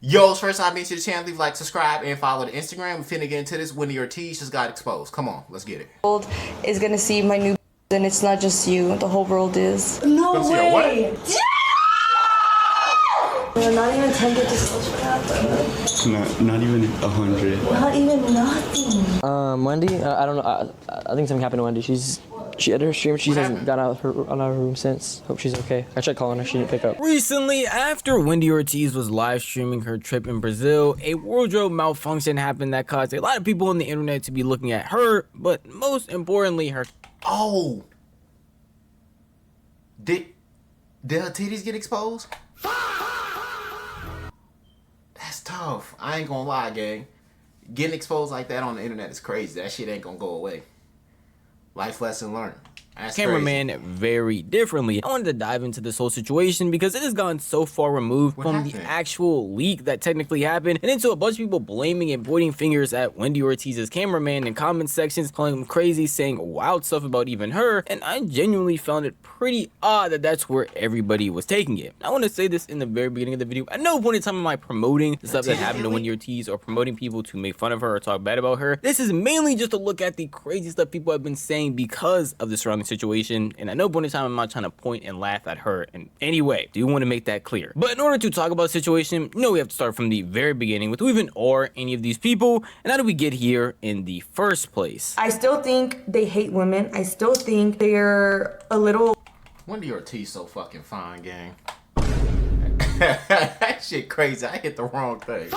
Yo, it's first time being to the channel. Leave a like, subscribe, and follow the Instagram. We finna get into this. Wendy Ortiz just got exposed. Come on, let's get it. World is gonna see my new, and it's not just you. The whole world is. No way. Not even 10 get disclosed for that. Not even 100. Not even nothing. Wendy, I don't know. I think something happened to Wendy. She had her stream. She hasn't got out of her room since. Hope she's okay. I tried calling her. She didn't pick up. Recently, after Wendy Ortiz was live streaming her trip in Brazil, a wardrobe malfunction happened that caused a lot of people on the internet to be looking at her, but most importantly, her. Oh, did her titties get exposed? That's tough. I ain't gonna lie, gang. Getting exposed like that on the internet is crazy. That shit ain't gonna go away. Life lesson learned. That's Cameraman crazy. very differently. I wanted to dive into this whole situation because it has gone so far removed from the actual leak that technically happened and into a bunch of people blaming and pointing fingers at Wendy Ortiz's cameraman in comment sections, calling him crazy, saying wild stuff about even her, and I genuinely found it pretty odd that that's where everybody was taking it. I want to say this in the very beginning of the video. At no point in time am I promoting the stuff that happened to Wendy Ortiz or promoting people to make fun of her or talk bad about her. This is mainly just a look at the crazy stuff people have been saying because of the surrounding situation, and at no point in time am I trying to point and laugh at her in any way. Do you want to make that clear? But in order to talk about the situation, you know we have to start from the very beginning with who even are any of these people and how do we get here in the first place. I still think they hate women. I still think they're a little. Wendy Ortiz so fucking fine, gang. That shit crazy. I hit the wrong thing.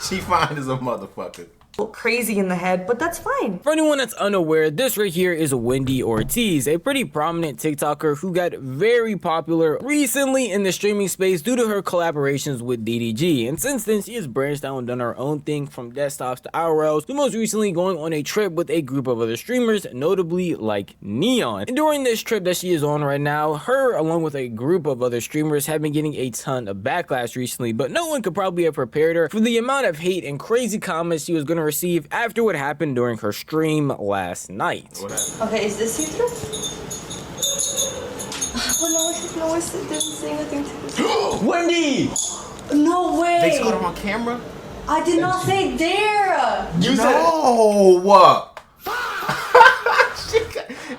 She fine as a motherfucker. Crazy in the head, but that's fine. For anyone that's unaware, this right here is Wendy Ortiz, a pretty prominent TikToker who got very popular recently in the streaming space due to her collaborations with DDG, and since then she has branched out and done her own thing from desktops to IRLs, to most recently going on a trip with a group of other streamers, notably like Neon. And during this trip that she is on right now, her along with a group of other streamers have been getting a ton of backlash recently, but no one could probably have prepared her for the amount of hate and crazy comments she was going to receive after what happened during her stream last night. Okay, is this see-through? No, it didn't say anything to Wendy! No way! They caught her on camera? I did not say there! You No!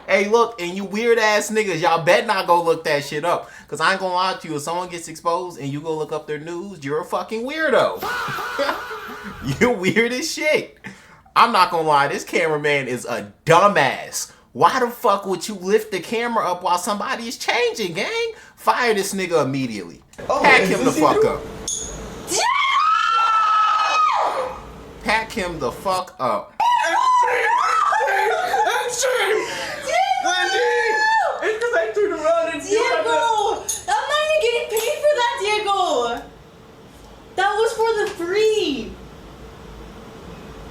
Hey, look, and you weird ass niggas, y'all bet not go look that shit up. Cause I ain't gonna lie to you, if someone gets exposed and you go look up their news, you're a fucking weirdo. You're weird as shit. I'm not gonna lie, this cameraman is a dumbass. Why the fuck would you lift the camera up while somebody is changing, gang? Fire this nigga immediately. Pack him the fuck up. Pack him the fuck up. It's because I turned around and Diego! I'm not even getting paid for that, Diego! That was for the free!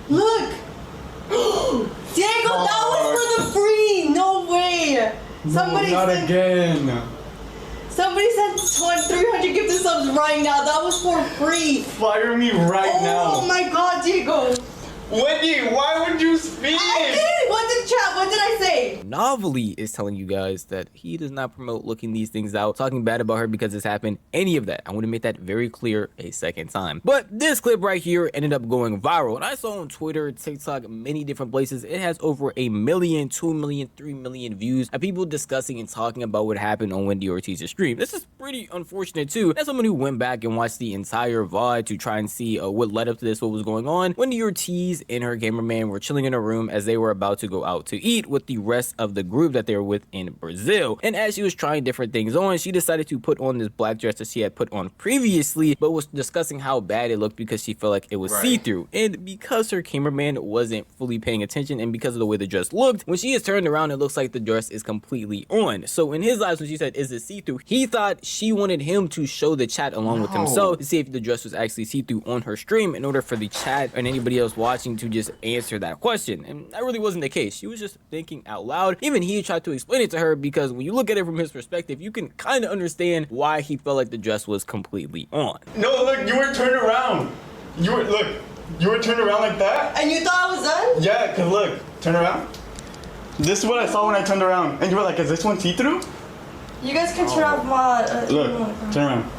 Look! Diego, that was for the free! No way! Somebody not said, again. somebody sent 300 gifted subs right now. That was for free. Fire me right now. Oh my god, Diego! Wendy, why would you speak? I did! What did chat? What did I say? Novelly is telling you guys that he does not promote looking these things out, talking bad about her because it's happened, any of that. I want to make that very clear a second time. But this clip right here ended up going viral, and I saw on Twitter, TikTok, many different places. It has over 1 million, 2 million, 3 million views of people discussing and talking about what happened on Wendy Ortiz's stream. This is pretty unfortunate too. As someone who went back and watched the entire VOD to try and see what led up to this, what was going on, Wendy Ortiz and her cameraman were chilling in a room as they were about to go out to eat with the rest of the group that they were with in Brazil. And as she was trying different things on, she decided to put on this black dress that she had put on previously, but was discussing how bad it looked because she felt like it was see-through. And because her cameraman wasn't fully paying attention and because of the way the dress looked, when she is turned around, it looks like the dress is completely on. So in his eyes, when she said, "Is it see-through?" he thought she wanted him to show the chat along with himself to see if the dress was actually see-through on her stream in order for the chat and anybody else watching to just answer that question. And that really wasn't the case. She was just thinking out loud. Even he tried to explain it to her because when you look at it from his perspective, you can kind of understand why he felt like the dress was completely on. No, look, you were turned around. You were turned around like that? And you thought I was done? Yeah, cause look, turn around. This is what I saw when I turned around. And you were like, is this one see-through? You guys can turn off my... Look, turn around.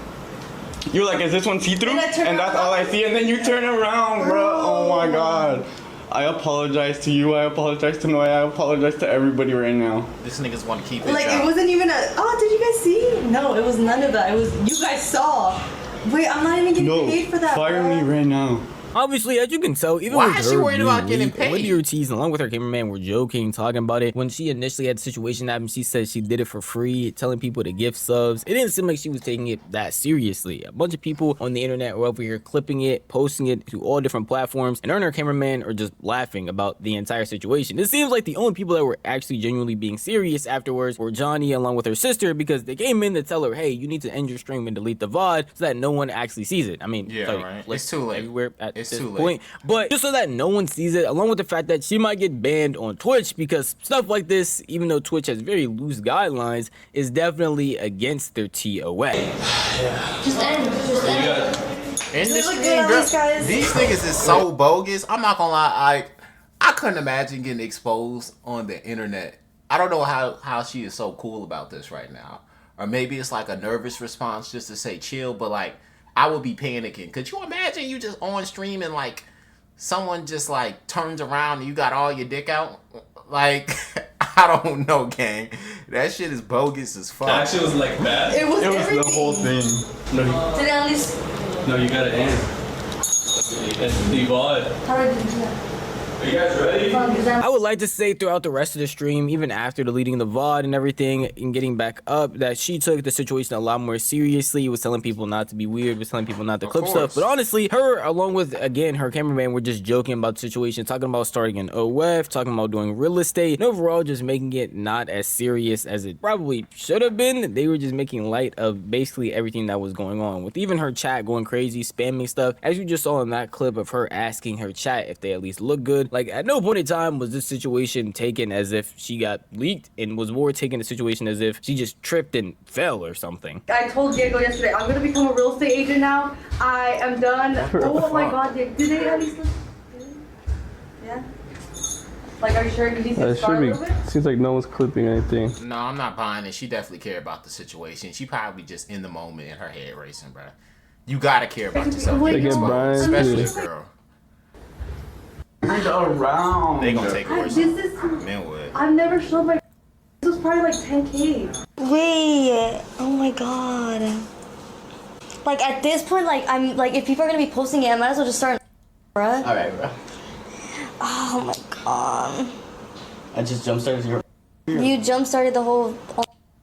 You were like, is this one see-through? And I turned And that's all I see. And then you turn around, bro. Oh my God. I apologize to you. I apologize to Noah. I apologize to everybody right now. This niggas want to keep it Like, shot. it wasn't even did you guys see? No, it was none of that. It was, you guys saw. Wait, I'm not even getting No, paid for that. fire bro. me right now. Obviously, as you can tell, even Why with is she her worried being about getting weak, paid? Wendy Ortiz, along with her cameraman, were joking, talking about it. When she initially had the situation happen, she said she did it for free, telling people to gift subs. It didn't seem like she was taking it that seriously. A bunch of people on the internet were over here clipping it, posting it to all different platforms, and her and her cameraman are just laughing about the entire situation. It seems like the only people that were actually genuinely being serious afterwards were Johnny along with her sister, because they came in to tell her, hey, you need to end your stream and delete the VOD so that no one actually sees it. I mean, Yeah, sorry, right. like, It's too late. everywhere at It's this too late. point. But just so that no one sees it, along with the fact that she might get banned on Twitch, because stuff like this, even though Twitch has very loose guidelines, is definitely against their TOA. Just end. In Do this we look stream, good on bro, these guys? these niggas is so bogus. I'm not gonna lie, I couldn't imagine getting exposed on the internet. I don't know how she is so cool about this right now. Or maybe it's like a nervous response just to say chill, but like I would be panicking. Could you imagine you just on stream and like someone just like turns around and you got all your dick out? Like I don't know, gang. That shit is bogus as fuck. That shit was like bad. It was It was everything. the whole thing. No, Did it at least? no, you gotta end. That's the VOD. How did I do that? Are you guys ready? I would like to say throughout the rest of the stream, even after deleting the VOD and everything and getting back up, that she took the situation a lot more seriously, was telling people not to be weird, was telling people not to clip stuff. But honestly, her, along with, again, her cameraman, were just joking about the situation, talking about starting an OF, talking about doing real estate, and overall just making it not as serious as it probably should have been. They were just making light of basically everything that was going on, with even her chat going crazy, spamming stuff, as you just saw in that clip of her asking her chat if they at least look good. Like, at no point in time was this situation taken as if she got leaked, and was more taken the situation as if she just tripped and fell or something. I told Diego yesterday, I'm gonna become a real estate agent now. I am done. Oh my God, Diego, do they at least look? Yeah? Like, are you sure? Because he said It scar a should be. little bit? Seems like no one's clipping anything. No, I'm not buying it. She definitely care about the situation. She probably just in the moment and her head racing, bro. You gotta care about yourself. They getting get exposed, Brian, especially too. a girl. Turn around. They gonna take it worse. This is, Men would. I've never showed my, this was probably like 10K. Wait. Oh my God. Like at this point, like I'm like if people are gonna be posting it, I might as well just start. Bruh. Alright, bro. Oh my God. I just jump started your. You jump started the whole.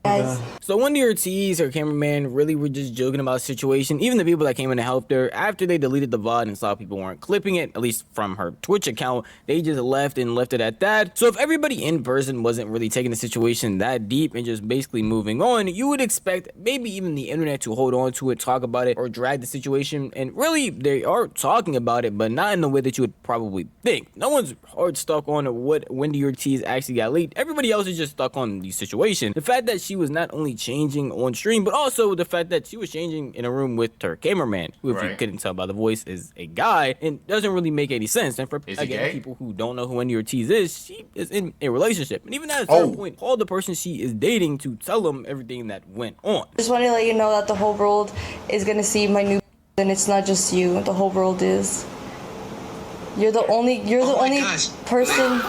Guys. So Wendy Ortiz, her cameraman, really were just joking about the situation. Even the people that came in to help her, after they deleted the VOD and saw people weren't clipping it, at least from her Twitch account, they just left and left it at that. So if everybody in person wasn't really taking the situation that deep and just basically moving on, you would expect maybe even the internet to hold on to it, talk about it, or drag the situation. And really, they are talking about it, but not in the way that you would probably think. No one's hard stuck on what Wendy Ortiz actually got leaked. Everybody else is just stuck on the situation. The fact that she was not only changing on stream, but also the fact that she was changing in a room with her cameraman, who, if you Right. couldn't tell by the voice, is a guy, and doesn't really make any sense. And for Is he again gay? people who don't know who Wendy Ortiz is, she is in a relationship, and even at a certain Oh. point, called the person she is dating to tell them everything that went on. Just want to let you know that the whole world is gonna see my new, and it's not just you. The whole world is. You're the only. You're the only person.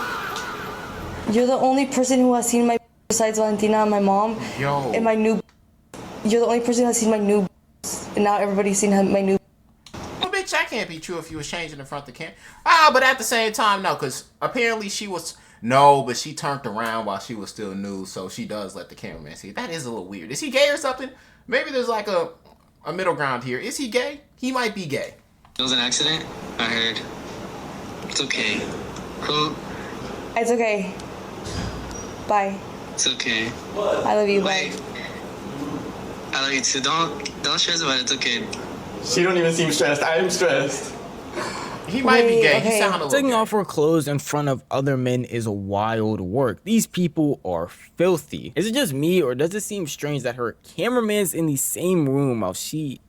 You're the only person who has seen my besides Valentina and my mom. Yo. And my new. You're the only person who has seen my new. And now everybody's seen my new. Well, bitch, that can't be true if you was changing in front of the camera. But at the same time, no, because apparently she was. No, but she turned around while she was still nude, so she does let the cameraman see. That is a little weird. Is he gay or something? Maybe there's like a middle ground here. Is he gay? He might be gay. It was an accident, I heard. It's okay. Cool. It's okay. Bye. It's okay. I love you. Bye. Wait. I love you too. Don't stress about it. It's okay. She don't even seem stressed. I am stressed. He might be Wait, gay. okay. He sounded a little Taking gay. off her clothes in front of other men is a wild work. These people are filthy. Is it just me, or does it seem strange that her cameraman's in the same room while she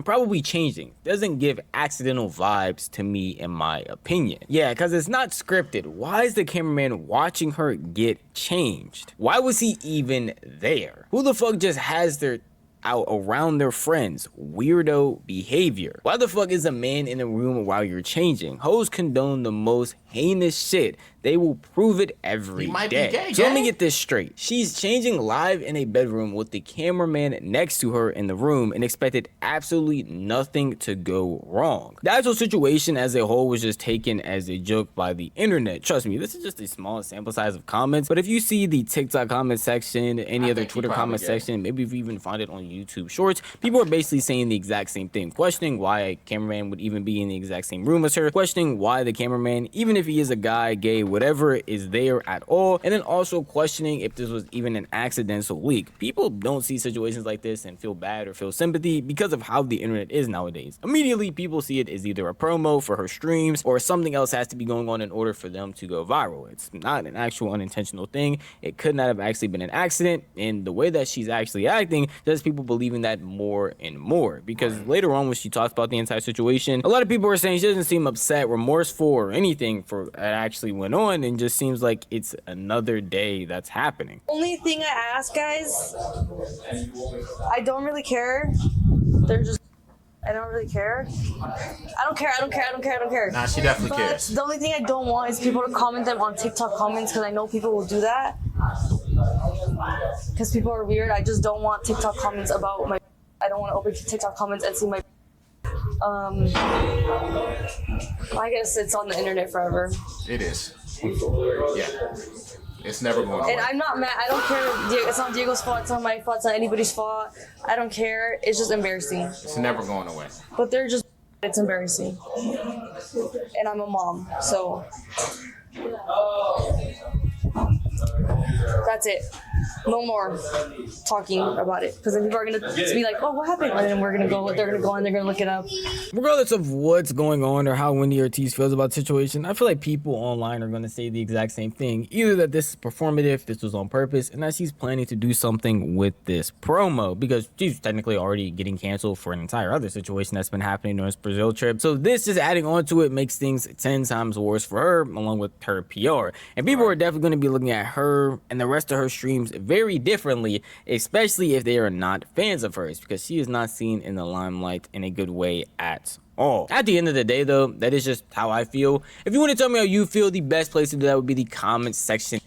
probably changing? Doesn't give accidental vibes to me, in my opinion. Yeah, because it's not scripted. Why is the cameraman watching her get changed? Why was he even there? Who the fuck just has their out around their friends. Weirdo behavior. Why the fuck is a man in a room while you're changing? Hoes condone the most heinous shit. They will prove it every day. Gay, so let me get this straight. She's changing live in a bedroom with the cameraman next to her in the room and expected absolutely nothing to go wrong. The actual situation as a whole was just taken as a joke by the internet. Trust me, this is just a small sample size of comments, but if you see the TikTok comment section, any other Twitter comment section, maybe if you even find it on YouTube Shorts, people are basically saying the exact same thing, questioning why a cameraman would even be in the exact same room as her, questioning why the cameraman, even if he is a guy, gay, whatever, is there at all, and then also questioning if this was even an accidental leak. People don't see situations like this and feel bad or feel sympathy because of how the internet is nowadays. Immediately, people see it as either a promo for her streams or something else has to be going on in order for them to go viral. It's not an actual unintentional thing. It could not have actually been an accident, and the way that she's actually acting does people believing that more and more, because later on when she talks about the entire situation, a lot of people are saying she doesn't seem upset, remorseful, or anything for what actually went on, and just seems like it's another day that's happening. Only thing I ask, guys, I don't really care. They're just, I don't really care. I don't care. Nah, she definitely But cares. the only thing I don't want is people to comment them on TikTok comments, because I know people will do that. Because people are weird. I just don't want TikTok comments about my. I don't want to open TikTok comments and see my. I guess it's on the internet forever. It is. Yeah. It's never going away. And I'm not mad. I don't care. It's not Diego's fault. It's not my fault. It's not anybody's fault. I don't care. It's just embarrassing. It's never going away. But they're just. It's embarrassing. And I'm a mom, so. That's it. No more talking about it, because then people are gonna be like, "Oh, what happened?" And then they're gonna go and they're gonna look it up. Regardless of what's going on or how Wendy Ortiz feels about the situation, I feel like people online are gonna say the exact same thing. Either that this is performative, this was on purpose, and that she's planning to do something with this promo, because she's technically already getting canceled for an entire other situation that's been happening during this Brazil trip. So this just adding on to it makes things 10 times worse for her, along with her PR. And people are definitely gonna be looking at her and the rest of her streams very differently, especially if they are not fans of hers, because she is not seen in the limelight in a good way at all. At the end of the day though, that is just how I feel. If you want to tell me how you feel, the best place to do that would be the comments section.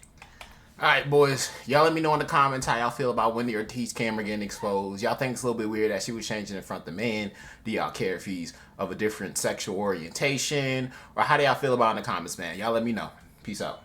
Alright, boys. Y'all let me know in the comments how y'all feel about Wendy Ortiz camera getting exposed. Y'all think it's a little bit weird that she was changing in front of the men? Do y'all care if he's of a different sexual orientation? Or how do y'all feel about it in the comments, man? Y'all let me know. Peace out.